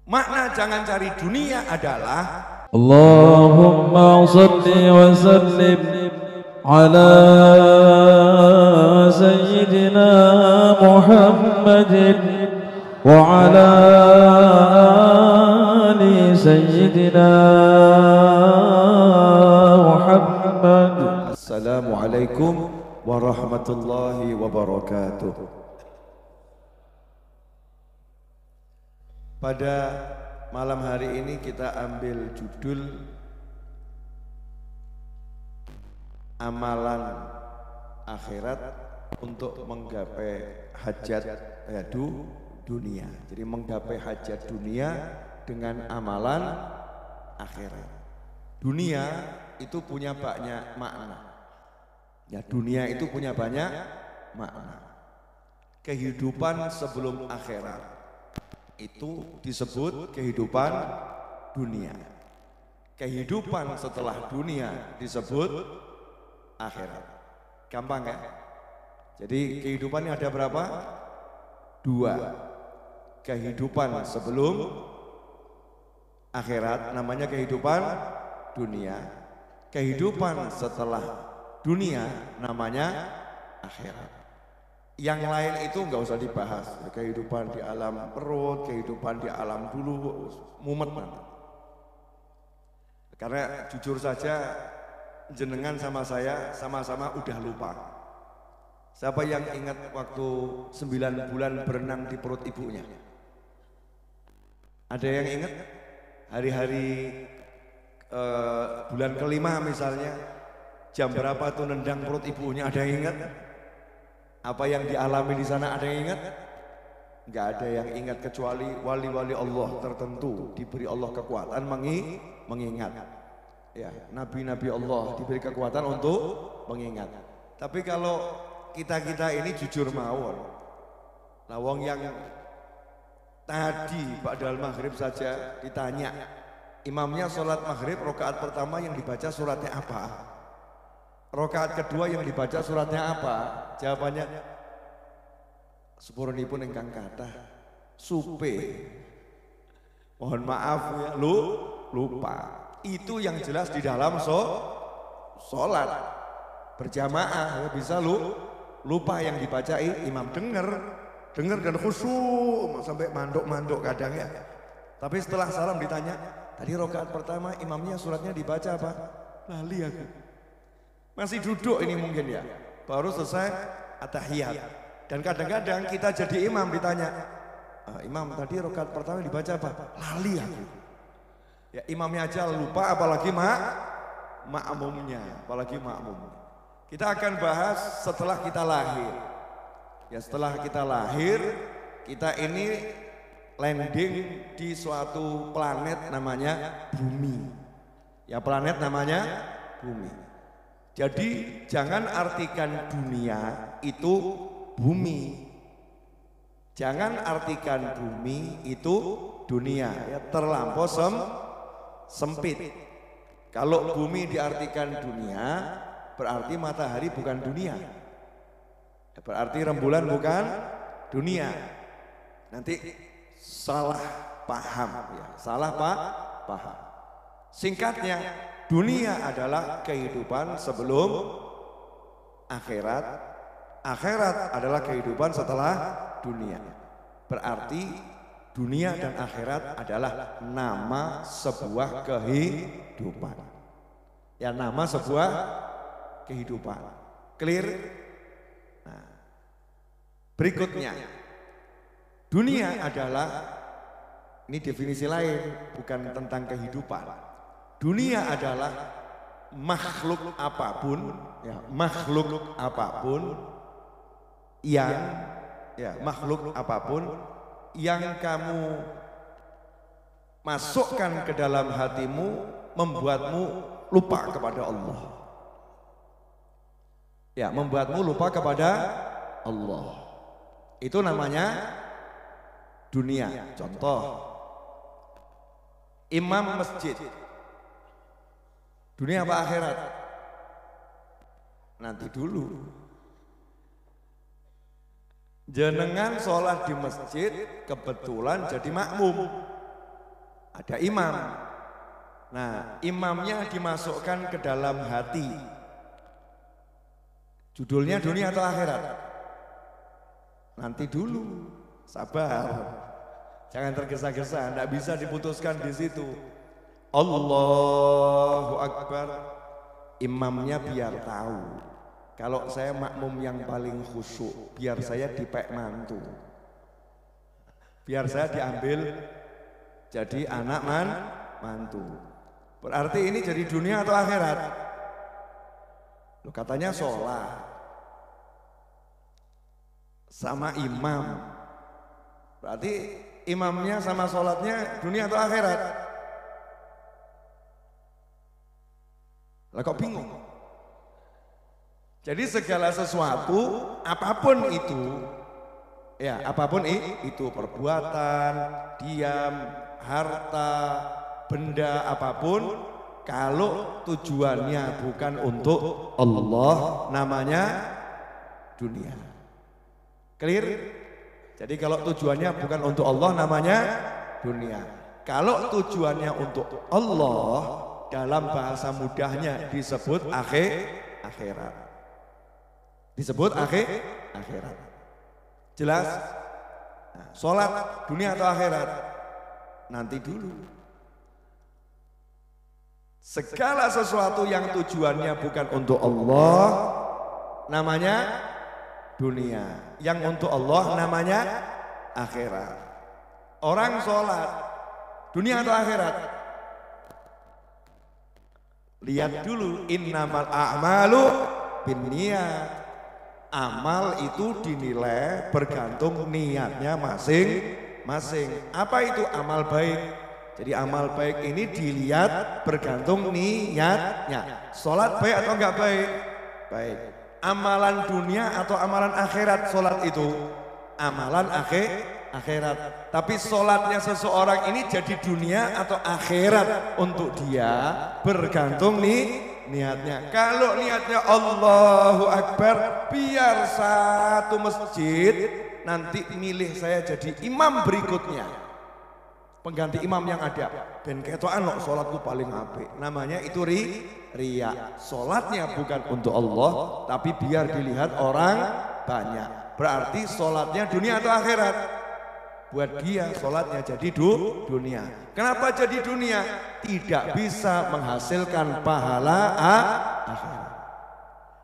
Makna jangan cari dunia adalah Allahumma salli wa sallim ala sayyidina Muhammadin wa ala ali sayyidina Muhammad. Assalamualaikum warahmatullahi wabarakatuh. Pada malam hari ini kita ambil judul amalan akhirat untuk menggapai hajat dunia. Jadi menggapai hajat dunia dengan amalan akhirat. Dunia itu punya banyak makna. Ya, dunia itu punya banyak makna. Kehidupan sebelum akhirat itu disebut kehidupan dunia. Kehidupan setelah dunia disebut akhirat. Gampang ya? Jadi kehidupannya ada berapa? Dua. Kehidupan sebelum akhirat namanya kehidupan dunia. Kehidupan setelah dunia namanya akhirat. Yang lain itu nggak usah dibahas. Kehidupan di alam perut, kehidupan di alam dulu, mumet nanti. Karena jujur saja jenengan sama saya sama-sama udah lupa. Siapa yang ingat waktu 9 bulan berenang di perut ibunya? Ada yang ingat? Hari-hari bulan kelima misalnya, jam berapa tuh nendang perut ibunya? Ada yang ingat? Apa yang dialami di sana ada yang ingat? Enggak ada yang ingat kecuali wali-wali Allah tertentu diberi Allah kekuatan mengingat. Ya, nabi-nabi Allah diberi kekuatan untuk mengingat. Tapi kalau kita ini jujur mawon. Lawang yang tadi ba'dal maghrib saja ditanya, imamnya sholat maghrib rakaat pertama yang dibaca suratnya apa? Rakaat kedua yang dibaca suratnya apa? Jawabannya sepurunipun ingkang kathah supe. Mohon maaf ya, lupa. Itu yang jelas di dalam sholat berjamaah ya, bisa lupa yang dibaca imam. Dengar dan khusyuk sampai manduk-manduk kadang ya. Tapi setelah salam ditanya, tadi rakaat pertama imamnya suratnya dibaca apa? Lali aku. Masih duduk ini mungkin ya, baru selesai at-tahiyat. Dan kadang-kadang kita jadi imam ditanya, imam tadi rakaat pertama dibaca apa? Lali aku. Ya imamnya aja lupa, apalagi makmumnya, apalagi makmum. Kita akan bahas setelah kita lahir. Ya setelah kita lahir, kita ini landing di suatu planet namanya bumi. Ya planet namanya bumi. Jadi jangan artikan dunia itu bumi. Jangan artikan bumi itu dunia, ya terlampau sempit. Kalau bumi diartikan dunia, berarti matahari bukan dunia. Berarti rembulan bukan dunia. Nanti salah paham ya, salah paham. Singkatnya, dunia adalah kehidupan sebelum akhirat. Akhirat adalah kehidupan setelah dunia. Berarti dunia dan akhirat adalah nama sebuah kehidupan. Ya nama sebuah kehidupan. Clear? Nah, berikutnya, dunia adalah, ini definisi lain, bukan tentang kehidupan. Dunia adalah makhluk apapun, ya, makhluk apapun yang kamu masukkan ke dalam hatimu membuatmu lupa kepada Allah. Ya, membuatmu lupa kepada Allah. Itu namanya dunia. Contoh, imam masjid. Dunia apa akhirat? Nanti dulu. Jenengan sholat di masjid kebetulan jadi makmum. ada imam. Nah, imamnya dimasukkan ke dalam hati. Judulnya dunia atau akhirat? Nanti dulu, sabar. Jangan tergesa-gesa, tidak bisa diputuskan di situ. Allahu Akbar. Imamnya biar tahu. Kalau saya makmum yang paling khusyuk, biar saya dipek mantu. Biar saya diambil jadi anak mantu. Berarti ini jadi dunia atau akhirat? Loh, katanya sholat sama imam. Berarti imamnya sama sholatnya dunia atau akhirat? Lah kok bingung? Jadi segala sesuatu, apapun itu, ya apapun itu, perbuatan, diam, harta, benda apapun, kalau tujuannya bukan untuk Allah, namanya dunia. Clear? Jadi kalau tujuannya bukan untuk Allah, namanya dunia. Kalau tujuannya untuk Allah, dalam bahasa mudahnya disebut akhirat. Disebut akhirat. Jelas? Nah, sholat dunia atau akhirat? Nanti dulu. Segala sesuatu yang tujuannya bukan untuk Allah namanya dunia. Yang untuk Allah namanya akhirat. Orang sholat dunia atau akhirat? Lihat dulu, innamal a'malu binniyat. Amal itu dinilai bergantung niatnya masing-masing. Apa itu amal baik? Jadi amal baik ini dilihat bergantung niatnya. Sholat baik atau enggak baik? Baik. Amalan dunia atau amalan akhirat sholat itu? Amalan akhirat. Tapi sholatnya seseorang ini jadi dunia atau akhirat untuk dia bergantung niatnya. Kalau niatnya Allahu Akbar, biar satu masjid nanti milih saya jadi imam berikutnya, pengganti imam yang ada. Ben ketokan kok sholatku paling apik. Namanya itu riya. Sholatnya bukan untuk Allah, tapi biar dilihat orang banyak. Berarti sholatnya dunia atau akhirat? Buat dia sholatnya jadi dunia. Kenapa jadi dunia? Tidak bisa menghasilkan pahala akhirat.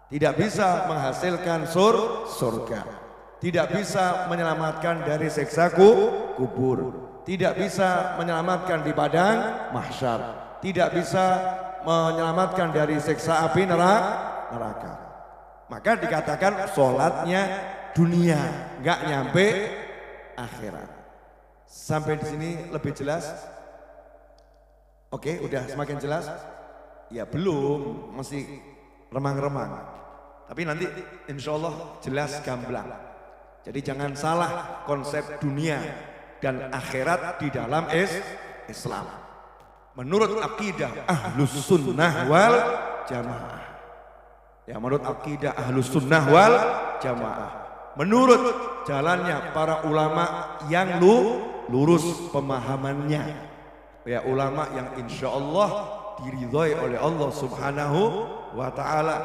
Tidak bisa menghasilkan surga. Tidak bisa menyelamatkan dari siksa kubur. Tidak bisa menyelamatkan di padang mahsyar. Tidak bisa menyelamatkan dari siksa api neraka. Maka dikatakan sholatnya dunia, nggak nyampe akhirat. Sampai di sini lebih jelas? Oke, udah semakin jelas? Ya belum, masih remang-remang. Tapi nanti insya Allah jelas gamblang. Jadi jangan salah konsep dunia dan akhirat di dalam Islam. Menurut akidah Ahlus Sunnah wal Jamaah. Ya, menurut akidah Ahlus Sunnah wal Jamaah. Menurut jalannya para ulama yang lurus pemahamannya, ya ulama yang insya Allah diridhoi oleh Allah Subhanahu wa Ta'ala,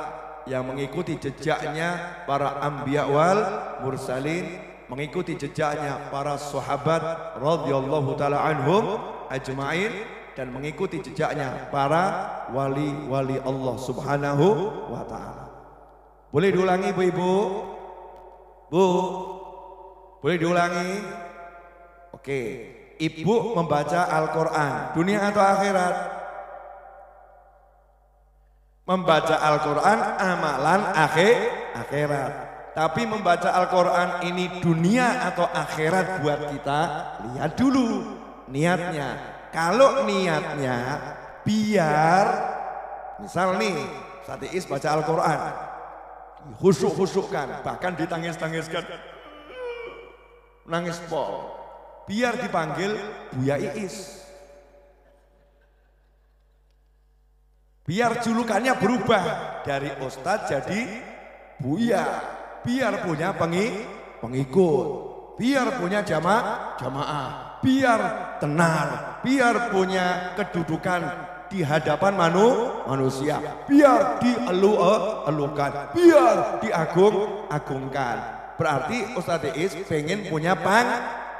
yang mengikuti jejaknya para anbiya wal mursalin, mengikuti jejaknya para sahabat radhiyallahu taala anhum ajmain, dan mengikuti jejaknya para wali-wali Allah Subhanahu wa Ta'ala. Boleh diulangi Bu-ibu? Bu, boleh diulangi? Oke, ibu membaca Al-Quran, dunia atau akhirat? Membaca Al-Quran amalan akhirat. Tapi membaca Al-Quran ini dunia atau akhirat buat kita? Lihat dulu niatnya. Kalau niatnya biar, misal nih Ustaz Iis baca Al-Quran, khusyuk-khusyukkan, bahkan ditangis-tangiskan, nangis pol, biar dipanggil Buya Iis, biar julukannya berubah dari Ustadz jadi Buya, biar punya pengikut, biar punya jamaah. biar tenar, biar punya kedudukan di hadapan manusia, biar dielu-elukan, biar diagung-agungkan. Berarti Ustadz Iis pengen punya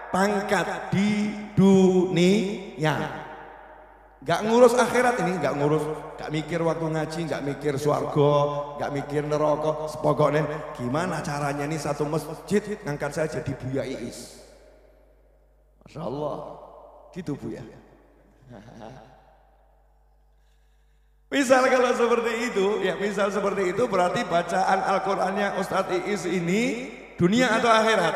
pangkat di dunia. Gak ngurus akhirat ini, gak mikir waktu ngaji, gak mikir swarga, gak mikir neraka. Pokoknya gimana caranya nih satu masjid ngangkat saya jadi Buya Iis. Masya Allah, gitu Buya. Misal kalau seperti itu, ya misal seperti itu berarti bacaan Al-Qur'annya Ustadz Iis ini dunia atau akhirat?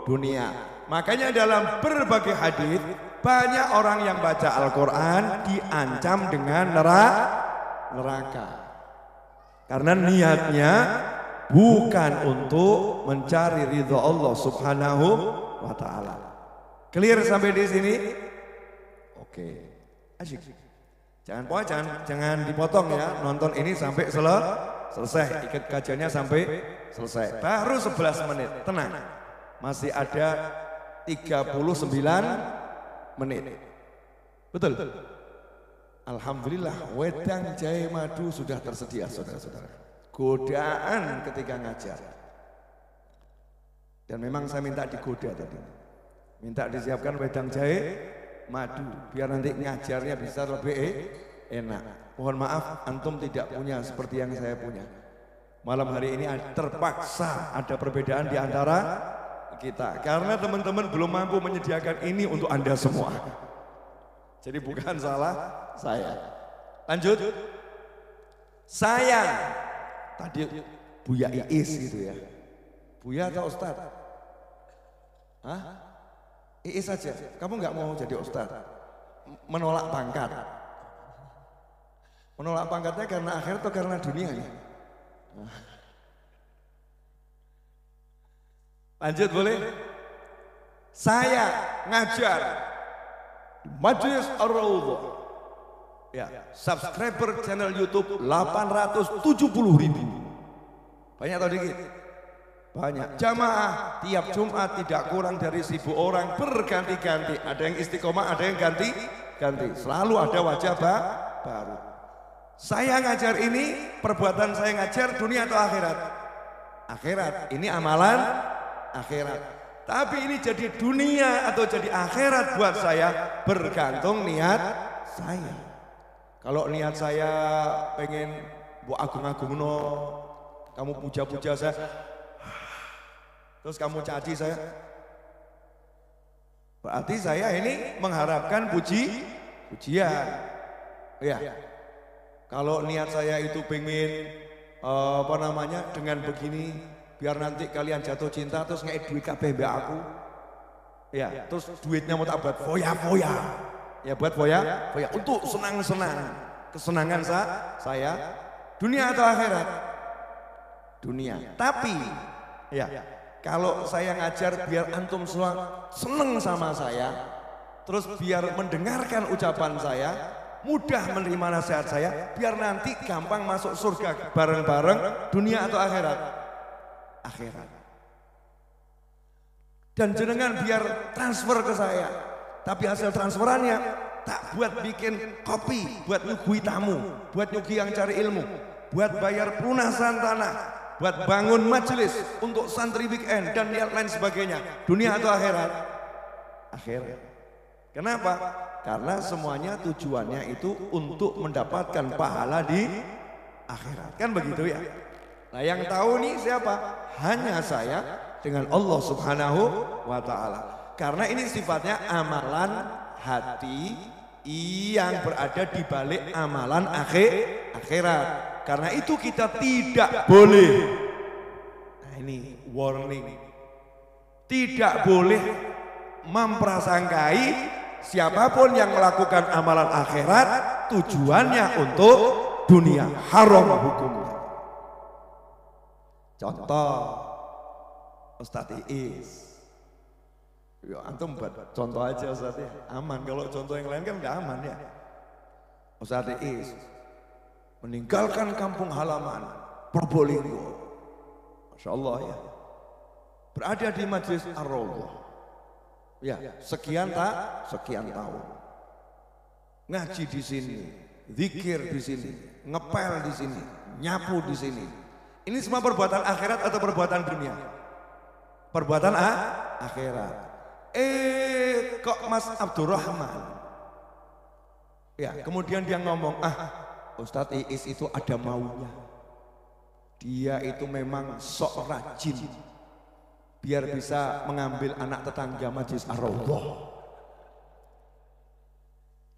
Dunia. Makanya dalam berbagai hadis banyak orang yang baca Al-Quran diancam dengan neraka. Karena niatnya bukan untuk mencari ridho Allah Subhanahu wa ta'ala. Clear sampai di sini? Oke. Asyik. Jangan dipotong ya. Nonton ini sampai selesai. Ikat kajiannya sampai selesai. Baru 11 menit. Tenang. Masih ada 39 menit. Betul? Alhamdulillah wedang jahe madu sudah tersedia saudara-saudara. Godaan ketika ngajar. Dan memang saya minta digoda tadi. Minta disiapkan wedang jahe madu biar nanti ngajarnya bisa lebih enak. Mohon maaf antum tidak punya seperti yang saya punya. Malam hari ini terpaksa ada perbedaan di antara kita karena teman-teman belum mampu menyediakan ini untuk Anda semua. Jadi bukan salah saya. Lanjut. Saya tadi Buya Iis gitu ya. Buya atau Ustad? Hah? Iis saja. Kamu nggak mau jadi Ustad? Menolak pangkat. Menolak pangkatnya karena akhir atau karena dunia ya? Lanjut boleh? Saya ngajar di Majelis Ar-Raudhah. Ya, subscriber channel YouTube 870.000. Banyak atau dikit? Banyak. Jamaah tiap Jumat tidak kurang dari 1.000 orang berganti-ganti. Ada yang istiqomah, ada yang ganti. Selalu ada wajah baru. Saya ngajar ini, perbuatan saya ngajar dunia atau akhirat? Akhirat. Ini amalan akhirat. Tapi ini jadi dunia atau jadi akhirat buat saya bergantung niat saya. Kalau niat saya pengen bu agung-agung no, kamu puja-puja saya, terus kamu caci saya, berarti saya ini mengharapkan pujian. Ya. Kalau niat saya itu pengen dengan begini biar nanti kalian jatuh cinta terus ngei duit kabeh mbak aku. Ya, terus duitnya mau tak buat foya-foya. Ya buat foya untuk senang-senang. Kesenangan saya dunia atau akhirat? Dunia. Tapi ya, kalau saya ngajar biar antum semua seneng sama saya, terus biar mendengarkan ucapan saya, mudah menerima nasihat saya, biar nanti gampang masuk surga bareng-bareng, dunia atau akhirat? Akhirat. Dan jenengan biar transfer ke saya, tapi hasil transferannya tak buat bikin kopi, buat nyugui tamu, buat nyugi yang cari ilmu, buat bayar pelunasan tanah, buat bangun majelis untuk santri weekend dan yang lain sebagainya. Dunia atau akhirat? Akhirat. Kenapa? Karena semuanya tujuannya itu untuk mendapatkan pahala di akhirat. Kan begitu ya? Nah yang tahu nih siapa? Hanya saya dengan Allah Subhanahu wa ta'ala. Karena ini sifatnya amalan hati yang berada di balik amalan akhirat. Karena itu kita tidak boleh, nah ini warning, tidak boleh memprasangkai siapapun yang melakukan amalan akhirat tujuannya untuk dunia. Haram hukumnya. Contoh Ustadz Iis. Ya antum buat contoh aja Ustadz ya. Aman, kalau contoh yang lain kan nggak aman ya. Ustadz Iis meninggalkan kampung halaman Probolinggo. Masya Allah ya. Berada di Majelis Ar-Raudhah. Ya, sekian tahun. Ngaji di sini, zikir di sini, ngepel di sini, nyapu di sini. Ini semua perbuatan akhirat atau perbuatan dunia? Perbuatan akhirat. Kok Mas Abdurrahman? Ya, kemudian dia ngomong, Ustadz Iis itu ada maunya. Dia itu memang sok rajin. Biar bisa mengambil anak tetangga Majelis Ar-Raudhah.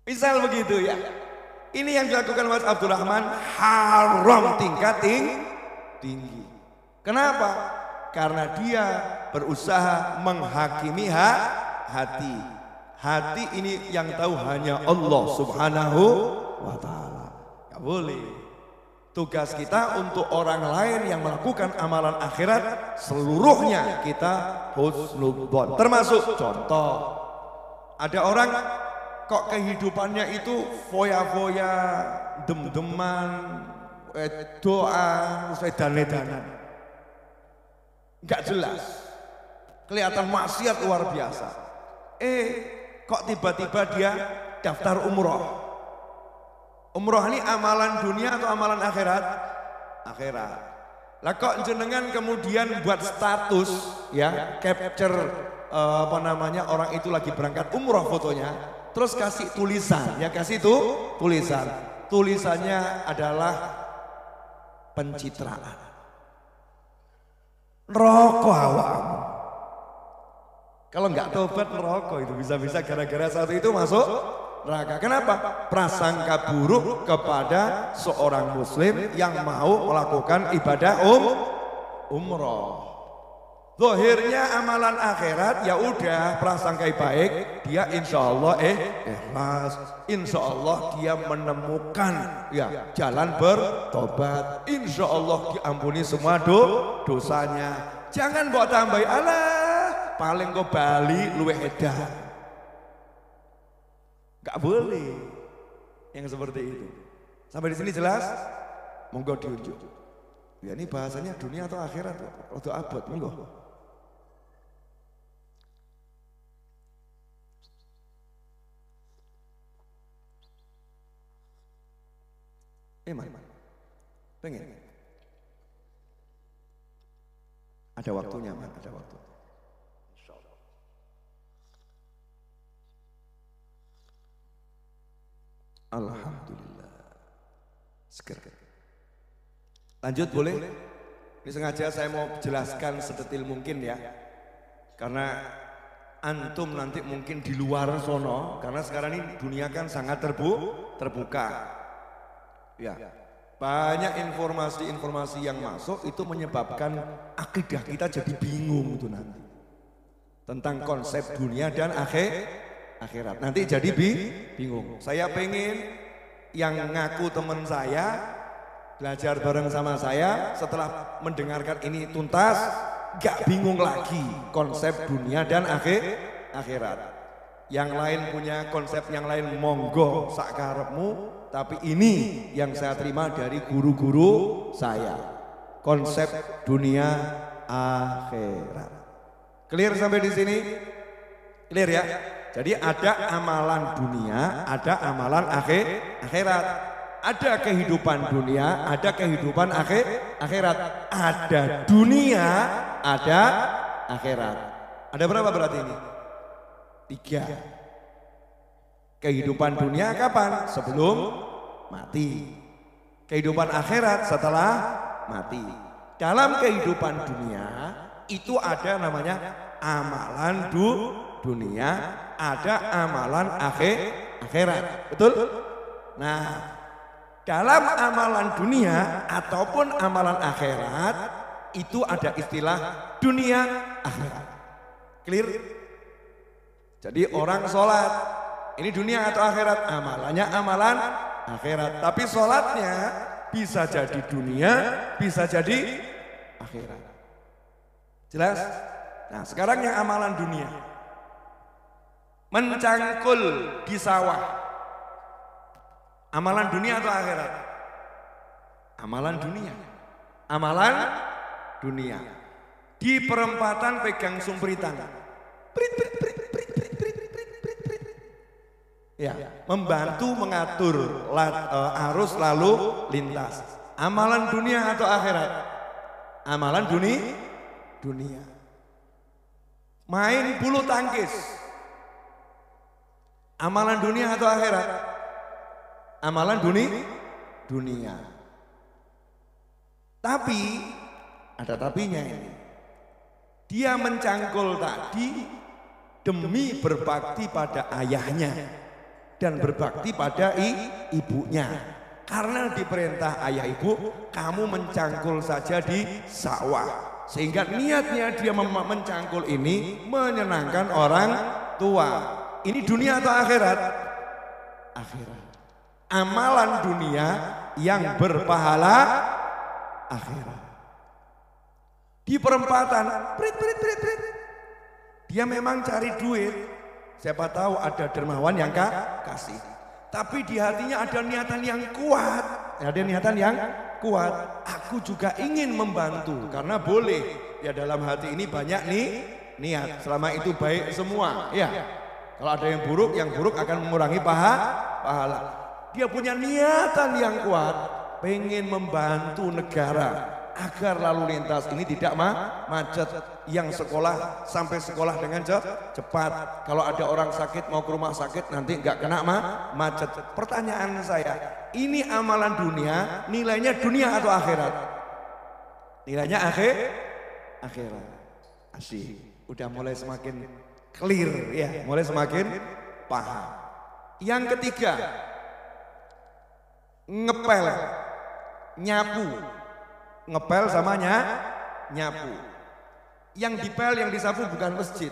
Misal begitu ya. Ini yang dilakukan Mas Abdurrahman haram tingkat tinggi. Kenapa? Karena dia berusaha menghakimi hati. Hati ini yang tahu hanya Allah Subhanahu wa Ta'ala. Gak boleh. Tugas kita untuk orang lain yang melakukan amalan akhirat, seluruhnya kita husnudzon. Termasuk contoh, ada orang kok kehidupannya itu foya-foya, dem-deman, doa, dan-edanan. Gak jelas, kelihatan maksiat luar biasa. Kok tiba-tiba dia daftar umroh. Umroh ini amalan dunia atau amalan akhirat? Akhirat. Lah kok jenengan kemudian buat status ya, capture orang itu lagi berangkat umroh fotonya, terus kasih tulisan, ya kasih itu tulisan. Tulisannya adalah pencitraan. Neraka awam. Kalau nggak tobat neraka itu bisa-bisa gara-gara satu itu masuk neraka. Kenapa? Prasangka buruk kepada seorang muslim yang mau melakukan ibadah umroh. Zahirnya amalan akhirat ya udah prasangka baik, dia insya Allah ikhlas, insya Allah dia menemukan ya jalan bertobat, insya Allah diampuni semua dosanya. Jangan buat tambahi Allah, paling kau bali luwih edan. Gak boleh yang seperti itu. Sampai di sini jelas? Monggo diunjuk. Ya ini bahasanya dunia atau akhirat? Atau abad? Monggo. Pengen? Ada waktunya, Man. Ada waktu. Alhamdulillah. Seger. Lanjut boleh? Ini sengaja saya mau jelaskan sedetil mungkin ya. Karena antum nanti mungkin di luar sono, karena sekarang ini dunia kan sangat terbuka. Ya. Banyak informasi-informasi yang masuk itu menyebabkan akidah kita jadi bingung itu nanti. Tentang konsep dunia dan akhirat. Nanti jadi bingung. Saya pengen yang ngaku teman saya belajar bareng sama saya, setelah mendengarkan ini tuntas gak bingung lagi konsep dunia dan akhirat. Yang lain punya konsep yang lain monggo sakarepmu, tapi ini yang saya terima dari guru-guru saya, konsep dunia akhirat. Clear sampai di sini? Clear ya? Jadi ada amalan dunia, ada amalan akhirat. Ada kehidupan dunia, ada kehidupan akhirat. Ada dunia, ada akhirat. Ada berapa berarti ini? 3. Kehidupan dunia kapan? Sebelum mati. Kehidupan akhirat setelah mati. Dalam kehidupan dunia itu ada namanya amalan dunia, ada amalan akhirat. Betul? Nah, dalam amalan dunia ataupun amalan akhirat itu ada istilah dunia akhirat. Clear? Jadi orang sholat, ini dunia atau akhirat? Amalannya amalan akhirat. Tapi sholatnya bisa jadi dunia, bisa jadi akhirat. Jelas? Nah sekarang yang amalan dunia. Mencangkul di sawah. Amalan dunia atau akhirat? Amalan dunia. Amalan dunia. Di perempatan pegang sumpritan. Prit, prit, prit, prit. Ya, membantu mengatur arus lalu lintas. Amalan dunia atau akhirat? Amalan dunia. Main bulu tangkis. Amalan dunia atau akhirat? Amalan dunia. Tapi ada tapinya ini. Dia mencangkul tadi demi berbakti pada ayahnya dan berbakti pada ibunya. Karena diperintah ayah ibu, kamu mencangkul saja di sawah. Sehingga niatnya dia mencangkul ini menyenangkan orang tua. Ini dunia atau akhirat? Akhirat. Amalan dunia yang berpahala akhirat. Di perempatan, prit. Dia memang cari duit. Siapa tahu ada dermawan yang kasih. Tapi di hatinya ada niatan yang kuat. Ada niatan yang kuat. Aku juga ingin membantu karena boleh. Ya dalam hati ini banyak niat. Selama itu baik semua. Ya. Kalau ada yang buruk akan mengurangi pahala. Dia punya niatan yang kuat. Pengen membantu negara agar lalu lintas ini tidak macet. Yang sekolah sampai sekolah dengan cepat. Kalau ada orang sakit mau ke rumah sakit nanti nggak kena macet. Pertanyaan saya, ini amalan dunia, nilainya dunia atau akhirat? Nilainya akhirat. Asyik. Udah mulai semakin clear ya, mulai semakin paham. Yang ketiga, ngepel, nyapu. Ngepel sama nyapu. Yang dipel, yang disapu bukan masjid,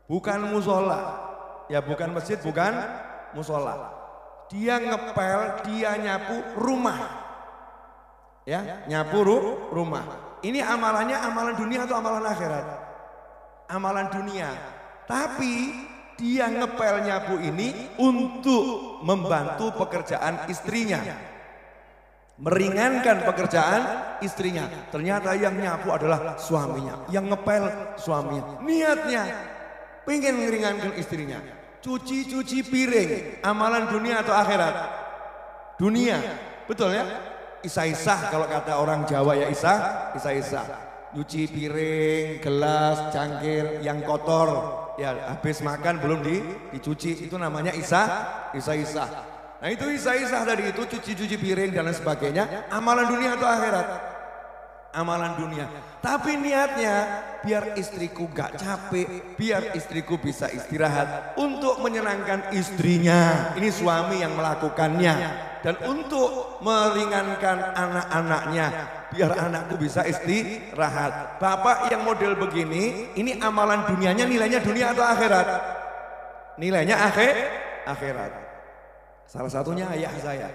bukan musola, ya bukan masjid, bukan musola. Dia ngepel, dia nyapu rumah, ya nyapu rumah. Ini amalannya amalan dunia atau amalan akhirat? Amalan dunia. Tapi dia ngepel nyapu ini untuk membantu pekerjaan istrinya. Meringankan pekerjaan istrinya. Ternyata yang nyapu adalah suaminya, yang ngepel suaminya. Niatnya pengen meringankan istrinya. Cuci piring, amalan dunia atau akhirat? Dunia, betul ya? Isah-isah kalau kata orang Jawa ya, isah-isah. Cuci piring, gelas, cangkir yang kotor, ya habis makan belum dicuci, itu namanya isah-isah. Nah itu isah-isah tadi itu, cuci piring dan lain sebagainya, amalan dunia atau akhirat? Amalan dunia. Tapi niatnya biar istriku gak capek, biar istriku bisa istirahat, untuk menyenangkan istrinya. Ini suami yang melakukannya. Dan untuk meringankan anak-anaknya, biar anakku bisa istirahat. Bapak yang model begini, ini amalan dunianya nilainya dunia atau akhirat? Nilainya akhirat. Salah satunya ayah saya.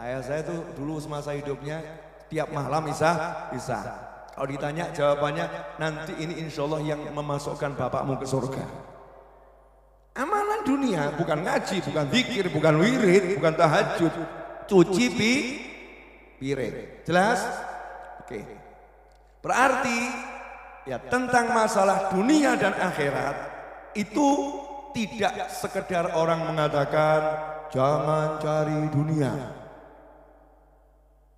Ayah saya tuh dulu semasa hidupnya tiap malam isah. Kalau ditanya jawabannya, nanti ini insya Allah yang memasukkan bapakmu ke surga. Amalan dunia, bukan ngaji, bukan zikir, bukan wirid, bukan tahajud. Cuci piring. Jelas? Oke. Berarti ya tentang masalah dunia dan akhirat itu tidak sekedar orang mengatakan jangan cari dunia.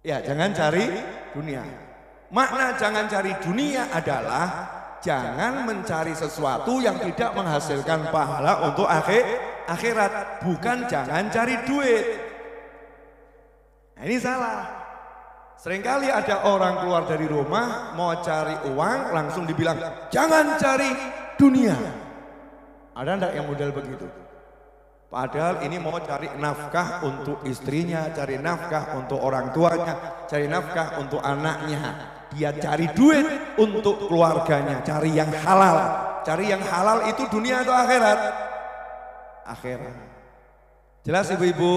Ya, jangan cari dunia. Makna jangan cari dunia adalah jangan mencari sesuatu yang tidak menghasilkan pahala untuk akhirat. Bukan jangan cari duit. Nah, ini salah. Seringkali ada orang keluar dari rumah mau cari uang langsung dibilang jangan cari dunia. Ada enggak yang model begitu? Padahal ini mau cari nafkah untuk istrinya, cari nafkah untuk orang tuanya, cari nafkah untuk anaknya. Dia cari duit untuk keluarganya, cari yang halal. Cari yang halal itu dunia atau akhirat? Akhirat. Jelas ibu-ibu?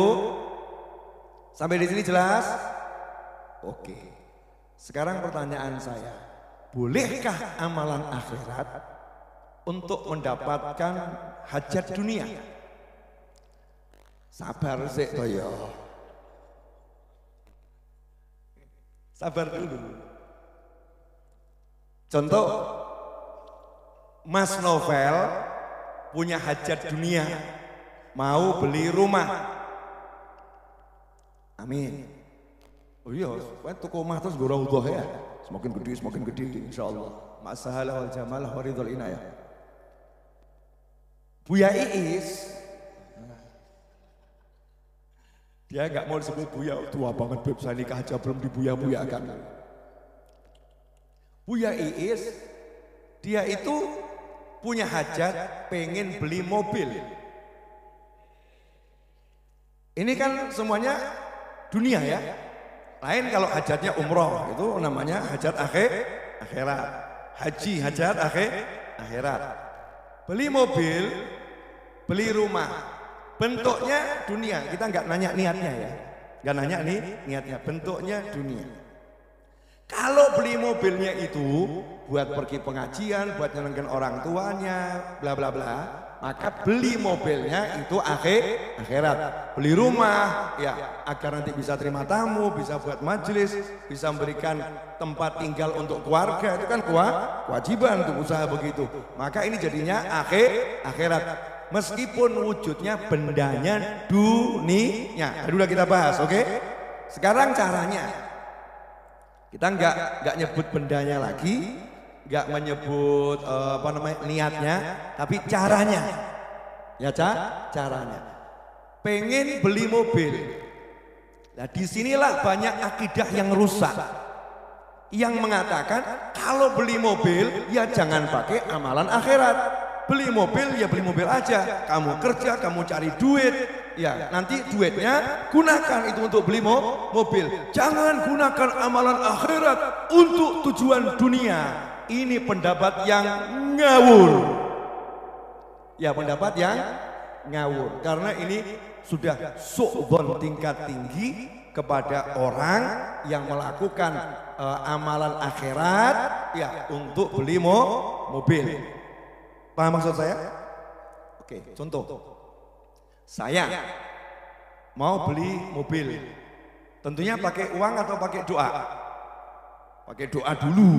Sampai di sini jelas? Oke. Sekarang pertanyaan saya, bolehkah amalan akhirat untuk mendapatkan hajat dunia? Sabar sih toyo. Sabar dulu. Contoh, Mas Novel punya hajat dunia. mau beli rumah. Amin. Oh iya, toko omah terus gue raudhah ya. Semakin gede insyaallah. Masahalah wal jamalah wa ridhal inayah. Buya Iis, dia nggak mau disebut Buya, tua banget beb, saya nikah aja belum dibuya-buyakan. Buya Iis, dia itu punya hajat pengen beli mobil. Ini kan semuanya dunia ya. Lain kalau hajatnya umroh, itu namanya hajat akhirat. Haji hajat akhirat. Beli mobil, beli rumah, bentuknya dunia. Kita nggak nanya niatnya ya, nggak nanya nih niatnya, bentuknya dunia. Kalau beli mobilnya itu buat pergi pengajian, buat nyenengin orang tuanya, bla bla bla, maka beli mobilnya itu akhirat. Beli rumah ya agar nanti bisa terima tamu, bisa buat majelis, bisa memberikan tempat tinggal untuk keluarga, itu kan kewajiban untuk usaha begitu. Maka ini jadinya akhirat. Meskipun wujudnya bendanya dunia. Tadi udah kita bahas, oke? Sekarang caranya. Kita nggak nyebut bendanya lagi, nggak menyebut niatnya, tapi caranya. Ya caranya. Pengen beli mobil. Nah disinilah banyak akidah yang rusak. Yang mengatakan kalau beli mobil ya jangan pakai amalan akhirat. Beli mobil ya beli mobil aja. Kamu kerja, kamu cari duit. Ya nanti duitnya gunakan itu untuk beli mobil. Jangan gunakan amalan akhirat untuk tujuan dunia. Ini pendapat yang ngawur. Ya pendapat yang ngawur. Karena ini sudah su'dzon tingkat tinggi kepada orang yang melakukan amalan akhirat ya untuk beli mobil. Paham maksud saya? Oke, contoh. Saya mau beli mobil. Tentunya pakai uang atau pakai doa? Pakai doa dulu.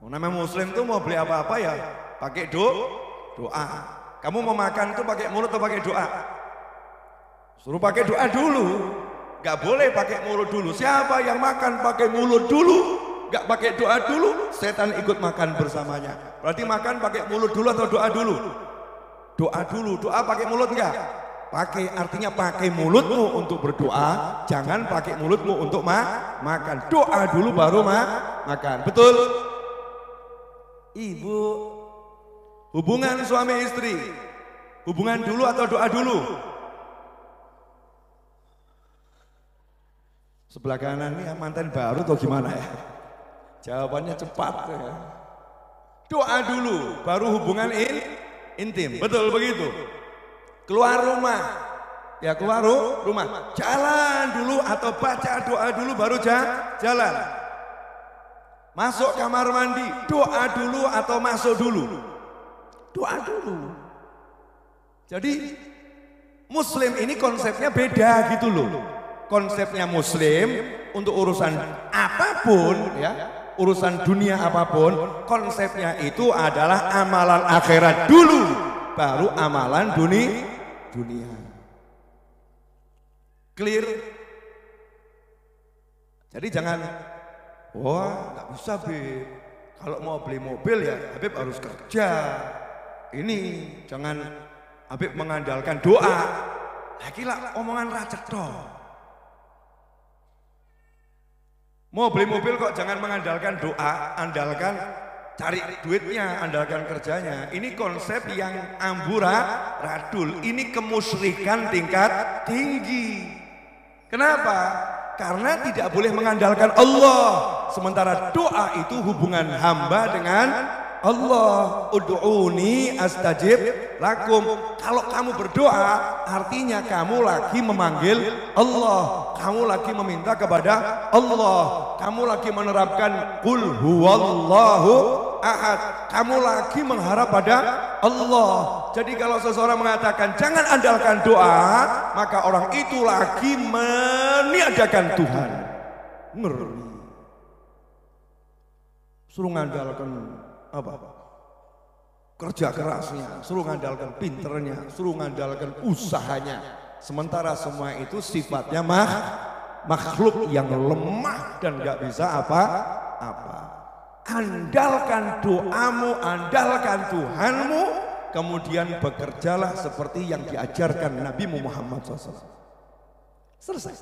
Namanya muslim tuh mau beli apa-apa ya pakai doa. Kamu mau makan tuh pakai mulut atau pakai doa? Suruh pakai doa dulu. Gak boleh pakai mulut dulu. Siapa yang makan pakai mulut dulu, gak pakai doa dulu, setan ikut makan bersamanya. Berarti makan pakai mulut dulu atau doa dulu? Doa dulu. Doa pakai mulut enggak? Pakai, artinya pakai mulutmu untuk berdoa, jangan pakai mulutmu untuk makan. Doa dulu baru makan. Betul? Ibu, hubungan suami istri, hubungan dulu atau doa dulu? Sebelah kanan ini mantan baru atau gimana ya? Jawabannya cepat ya. Doa dulu, baru hubungan intim. Betul begitu. Keluar rumah, ya keluar rumah. Jalan dulu atau baca doa dulu baru jalan. Masuk kamar mandi, doa dulu atau masuk dulu? Doa dulu. Jadi muslim ini konsepnya beda gitu loh. Konsepnya muslim untuk urusan apapun ya, urusan dunia apapun, konsepnya itu adalah amalan akhirat dulu, baru amalan dunia. Clear? Jadi jangan, wah nggak bisa Beb, kalau mau beli mobil ya Habib harus kerja. Ini jangan Habib mengandalkan doa. Lagi lah omongan racet toh. Mau beli mobil kok jangan mengandalkan doa, andalkan cari duitnya, andalkan kerjanya. Ini konsep yang amburadul, ini kemusyrikan tingkat tinggi. Kenapa? Karena tidak boleh mengandalkan Allah. Sementara doa itu hubungan hamba dengan Allah. Ud'uni astajib lakum. Kalau kamu berdoa artinya kamu lagi memanggil Allah, kamu lagi meminta kepada Allah, kamu lagi menerapkan qul huwallahu ahad, kamu lagi mengharap pada Allah. Jadi kalau seseorang mengatakan jangan andalkan doa, maka orang itu lagi meniadakan Tuhan. Ngeri. Suruh ngandalkan apa? kerja kerasnya, suruh ngandalkan pinternya, suruh ngandalkan usahanya. Sementara semua itu sifatnya makhluk yang lemah dan gak bisa apa-apa. Andalkan doamu, andalkan Tuhanmu, kemudian bekerjalah seperti yang diajarkan Nabi Muhammad SAW. Selesai.